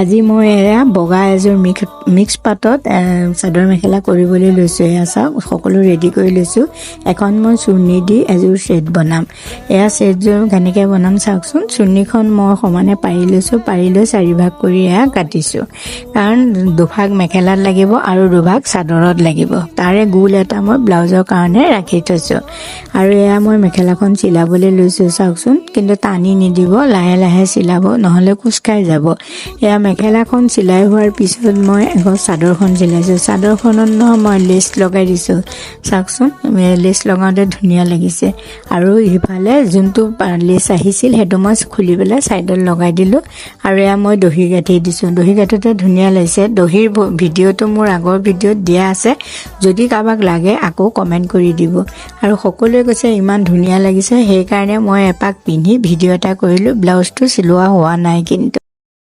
আজি মই এয়া বগা এযোৰ মিক্স পাটত চাদৰ মেখেলা কৰিবলৈ লৈছোঁ। এয়া চাওক সকলো ৰেডি কৰি লৈছোঁ। এখন মই চুৰ্ণি দি এযোৰ ছেট বনাম। এয়া ছেটযোৰ কেনেকৈ বনাম চাওকচোন। চুৰ্ণিখন মই সমানে পাৰি লৈছোঁ, পাৰি লৈ 4 ভাগ কৰি এয়া কাটিছোঁ। কাৰণ দুভাগ মেখেলাত লাগিব আৰু দুভাগ চাদৰত লাগিব। তাৰে গোল এটা মই ব্লাউজৰ কাৰণে ৰাখি থৈছোঁ। আৰু এয়া মই মেখেলাখন চিলাবলৈ লৈছোঁ চাওকচোন। কিন্তু টানি নিদিব, লাহে লাহে চিলাব, নহ'লে কোচ খাই যাব। এয়া মেখেলাখন চিলাই হোৱাৰ পিছত মই এখন চাদৰখন চিলাইছোঁ। চাদৰখনত মই লেচ লগাই দিছোঁ চাওকচোন। লেচ লগাওঁতে ধুনীয়া লাগিছে। আৰু ইফালে যোনটো লেচ আহিছিল সেইটো মই খুলি পেলাই ছাইডত লগাই দিলোঁ। আৰু এয়া মই দহি গাঁঠি দিছোঁ। দহি গাঁঠোতে ধুনীয়া লাগিছে। দহিৰ ভিডিঅ'টো মোৰ আগৰ ভিডিঅ'ত দিয়া আছে, যদি কাৰোবাক লাগে আকৌ কমেণ্ট কৰি দিব। আৰু সকলোৱে কৈছে ইমান ধুনীয়া লাগিছে, সেইকাৰণে মই এপাক পিন্ধি ভিডিঅ' এটা কৰিলোঁ। ব্লাউজটো চিলোৱা হোৱা নাই কিন্তু।